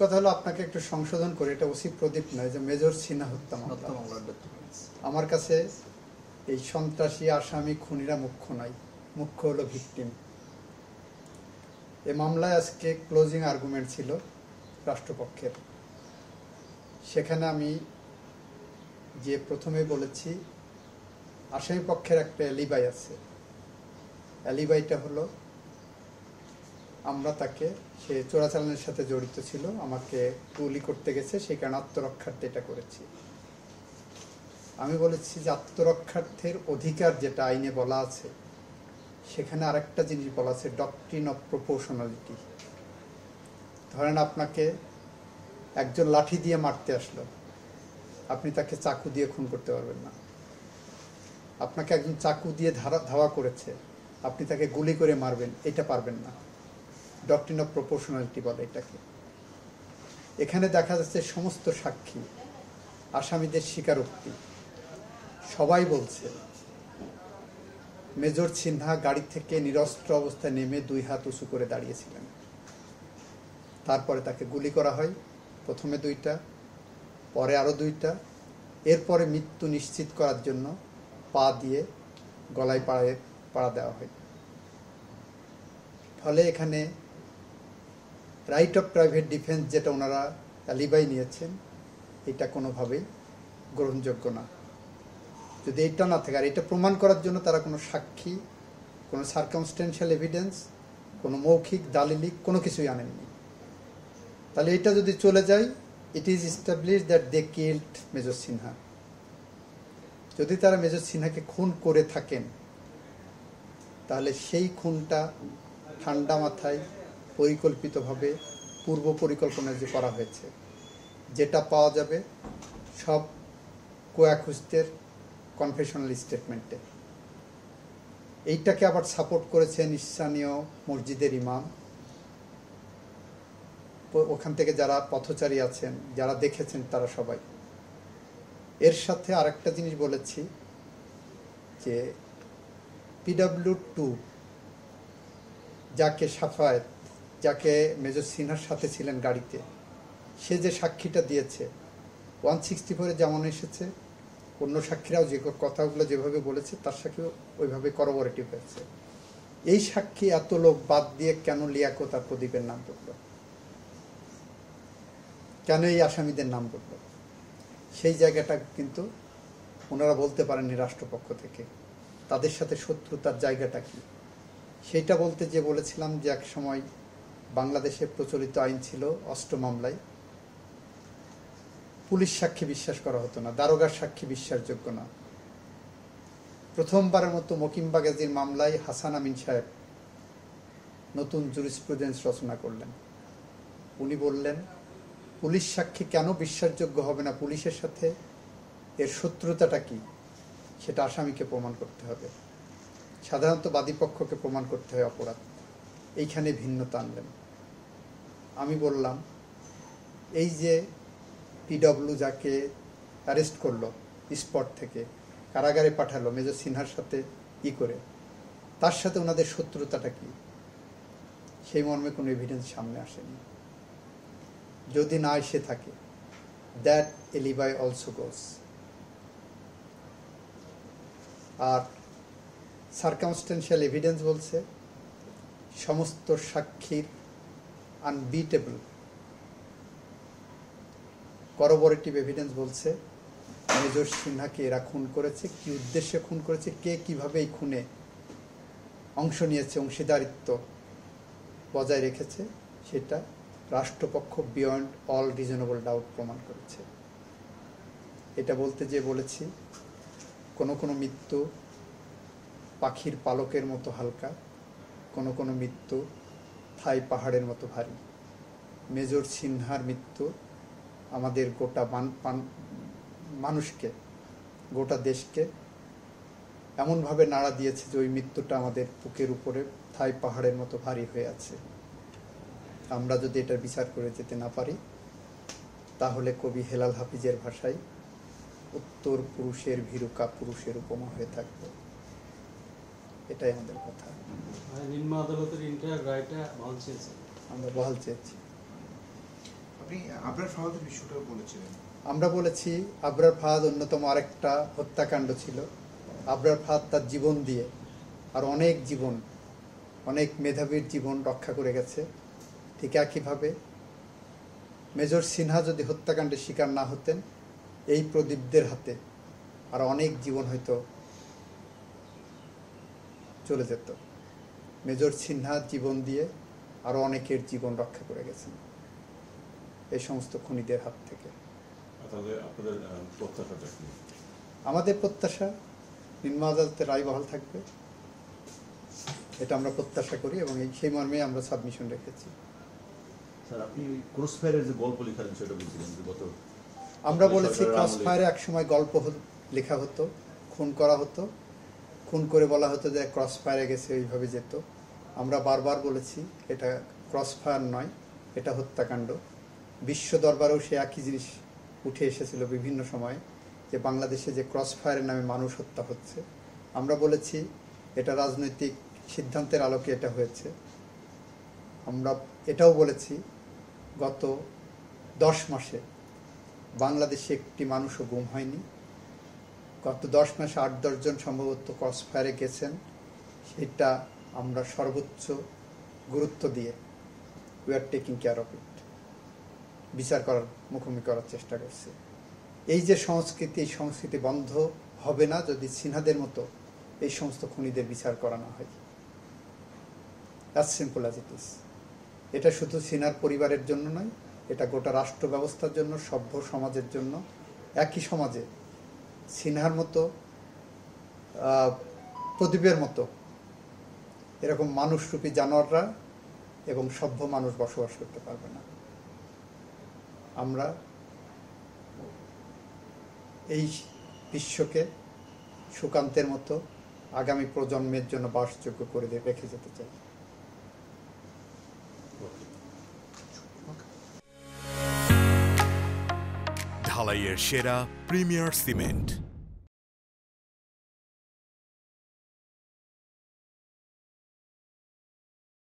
কথা হলো আপনাকে একটু সংশোধন করে, এটা ওসি প্রদীপ নয়, যে মেজর সিনহা হত্যা মামলা। আমার কাছে এই সন্ত্রাসী আসামি খুনিরা মুখ্য নয়, মুখ্য হলো ভিকটিম। এই মামলায় আজকে ক্লোজিং আর্গুমেন্ট ছিল রাষ্ট্রপক্ষের। সেখানে আমি যে প্রথমে বলেছি আসামি পক্ষের একটা অ্যালিবাই আছে। অ্যালিবাইটা হলো আমরা তাকে, সে চোরাচালানের সাথে জড়িত ছিল, আমাকে গুলি করতে গেছে, সেই কারণে আত্মরক্ষার্থে এটা করেছি। আমি বলেছি যে আত্মরক্ষার্থের অধিকার যেটা আইনে বলা আছে, সেখানে আরেকটা জিনিস বলা আছে, ডক্ট্রিন অফ প্রপোর্শনালিটি। ধরেন আপনাকে একজন লাঠি দিয়ে মারতে আসলো, আপনি তাকে চাকু দিয়ে খুন করতে পারবেন না। আপনাকে একজন চাকু দিয়ে ধাওয়া করেছে, আপনি তাকে গুলি করে মারবেন, এটা পারবেন না। ডক্ট্রিন অফ প্রপোর্শনালিটি বলে এটাকে। এখানে দেখা যাচ্ছে সমস্ত সাক্ষী, আসামিদের স্বীকারোক্তি, সবাই বলছে মেজর সিনহা গাড়ি থেকে নিরস্ত্র অবস্থায় নেমে 2 হাত উঁচু করে দাঁড়িয়েছিলেন। তারপরে তাকে গুলি করা হয়, প্রথমে 2টা, পরে আরও 2টা। এরপরে মৃত্যু নিশ্চিত করার জন্য পা দিয়ে গলায় পাড়া দেওয়া হয়। ফলে এখানে রাইট অফ প্রাইভেট ডিফেন্স যেটা ওনারা অ্যালিবাই নিয়েছেন, এটা কোনোভাবেই গ্রহণযোগ্য না। যদি এটা না থাকে, আর এটা প্রমাণ করার জন্য তারা কোনো সাক্ষী, কোনো সার্কামস্টেন্সিয়াল এভিডেন্স, কোনো মৌখিক দালিলিক কোনো কিছুই আনেননি, তাহলে এটা যদি চলে যায়, it is establish that they killed major Sinha. যদি তারা মেজর সিনহাকে খুন করে থাকেন, তাহলে সেই খুনটা ঠান্ডা মাথায় পরিকল্পিতভাবে পূর্ব পরিকল্পনা যে করা হয়েছে, যেটা পাওয়া যাবে সব কোয়াকুস্তের কনফেশনাল স্টেটমেন্টে। এইটাকে আবার সাপোর্ট করেছেন স্থানীয় মসজিদের ইমাম, ওখান থেকে যারা পথচারী আছেন, যারা দেখেছেন, তারা সবাই। এর সাথে আরেকটা জিনিস বলেছি যে PW2 যাকে সাফায়েত, যাকে মেজর সিনহার সাথে ছিলেন গাড়িতে, সে যে সাক্ষীটা দিয়েছে 164-এ যেমন এসেছে, অন্য সাক্ষীরাও যে কথাগুলো যেভাবে বলেছে তার সাক্ষীও ওইভাবে করবোরেটিভ হয়েছে। এই সাক্ষী এত লোক বাদ দিয়ে কেন লিয়াকত আর প্রদীপের নাম বলল, কেন এই আসামিদের নাম বলল, সেই জায়গাটা কিন্তু ওনারা বলতে পারেননি রাষ্ট্রপক্ষ থেকে। তাদের সাথে শত্রুতার জায়গাটা কি, সেইটা বলতে যে বলেছিলাম যে এক সময় বাংলাদেশে প্রচলিত আইন ছিল 8 মামলায় পুলিশ সাক্ষী বিশ্বাস করা হতো না, দারোগার সাক্ষী বিশ্বাসযোগ্য না। প্রথমবারের মতো মকিম বাগেজির মামলায় হাসান আমিন সাহেব নতুন জুরিসপ্রুডেন্স রচনা করলেন। উনি বললেন পুলিশ সাক্ষী কেন বিশ্বাসযোগ্য হবে না, পুলিশের সাথে এর শত্রুতাটা কি, সেটা আসামিকে প্রমাণ করতে হবে। সাধারণত বাদীপক্ষকে প্রমাণ করতে হয় অপরাধ, এইখানে ভিন্নতা আনলেন। আমি বললাম এই যে PW যাকে অ্যারেস্ট করলো, স্পট থেকে কারাগারে পাঠালো মেজর সিনহার সাথে করে, তার সাথে ওনাদের শত্রুতাটা কি, সেই মর্মে কোনো এভিডেন্স সামনে আসেনি। যদি না এসে থাকে, দ্যাট এলিবাই অলসো গোস। আর সার্কামস্টেন্সিয়াল এভিডেন্স বলছে সমস্ত সাক্ষীর আনবিটেবল করবোরেটিভ এভিডেন্স বলছে মেজর সিনহাকে এরা খুন করেছে, কি উদ্দেশ্যে খুন করেছে, কে কিভাবে এই খুনে অংশ নিয়েছে, অংশীদারিত্ব বজায় রেখেছে, সেটা রাষ্ট্রপক্ষ বিয়ন্ড অল রিজনেবল ডাউট প্রমাণ করেছে। এটা বলতে যে বলেছি কোনো কোনো মৃত্যু পাখির পালকের মতো হালকা, কোনো কোনো মৃত্যু থাই পাহাড়ের মতো ভারী। মেজর সিনহার মৃত্যু আমাদের গোটা মানুষকে, গোটা দেশকে এমনভাবে নাড়া দিয়েছে যে ওই মৃত্যুটা আমাদের বুকের উপরে থাই পাহাড়ের মতো ভারী হয়ে আছে। আমরা যদি এটার বিচার করে যেতে না পারি, তাহলে কবি হেলাল হাফিজের ভাষায় উত্তর পুরুষের ভীরুকা পুরুষের উপমা হয়ে থাকবে। এটাই আমাদের কথা। নিম্ন আদালতের ইন্টার রায়টা বহাল চেয়েছে, আমরা বহাল চেয়েছি। আপনি আবরার ফাহাদের বিষয়টা বলেছিলেন। আমরা বলেছি আবরার ফাহাদ অন্যতম আরেকটা হত্যাকাণ্ড ছিল। আবরার ফাহাদ তার জীবন দিয়ে আর অনেক জীবন, অনেক মেধাবীর জীবন রক্ষা করে গেছে। ঠিক একইভাবে মেজর সিনহা যদি হত্যাকাণ্ডের শিকার না হতেন, এই প্রদীপদের হাতে আর অনেক জীবন হয়তো চলে যেত। মেজর সিনহা জীবন দিয়ে আরও অনেকের জীবন রক্ষা করে গেছেন এই সমস্ত খুনিদের হাত থেকে। আমাদের প্রত্যাশা নিম্ন আদালতের রায় বহাল থাকবে, এটা আমরা প্রত্যাশা করি এবং সেই মর্মে আমরা সাবমিশন রেখেছি। আমরা বলেছি ক্রসফায়ারে একসময় গল্প লেখা হতো, খুন করা হতো, খুন করে বলা হতো যে ক্রসফায়ারে গেছে, ওইভাবে যেত। আমরা বারবার বলেছি এটা ক্রসফায়ার নয়, এটা হত্যাকাণ্ড। বিশ্ব দরবারেও সে একই জিনিস উঠে এসেছিল বিভিন্ন সময়ে, যে বাংলাদেশে যে ক্রসফায়ারের নামে মানুষ হত্যা হচ্ছে। আমরা বলেছি এটা রাজনৈতিক সিদ্ধান্তের আলোকে এটা হয়েছে। আমরা এটাও বলেছি গত 10 মাসে বাংলাদেশে একটি মানুষও গুম হয়নি। গত 10 মাসে 8-10 জন সম্ভবত ক্রসফায়ারে গেছেন। সেটা আমরা সর্বোচ্চ গুরুত্ব দিয়ে we are taking care of it, বিচার করার মুখোমুখি করার চেষ্টা করছি। এই যে সংস্কৃতি, এই সংস্কৃতি বন্ধ হবে না যদি সিনহাদের মতো এই সমস্ত খুনিদের বিচার করা না হয়। As simple as it is. এটা শুধু সিনহার পরিবারের জন্য নয়, এটা গোটা রাষ্ট্র ব্যবস্থার জন্য, সভ্য সমাজের জন্য। একই সমাজে সিনহার মতো, প্রদীপের মতো এরকম মানুষরূপী জানোয়াররা এবং সভ্য মানুষ বসবাস করতে পারবে না। আমরা এই বিশ্বকে সুকান্তের মতো আগামী প্রজন্মের জন্য বাসযোগ্য করে রেখে যেতে চাই। ঢালাইয়ের সেরা প্রিমিয়ার সিমেন্ট।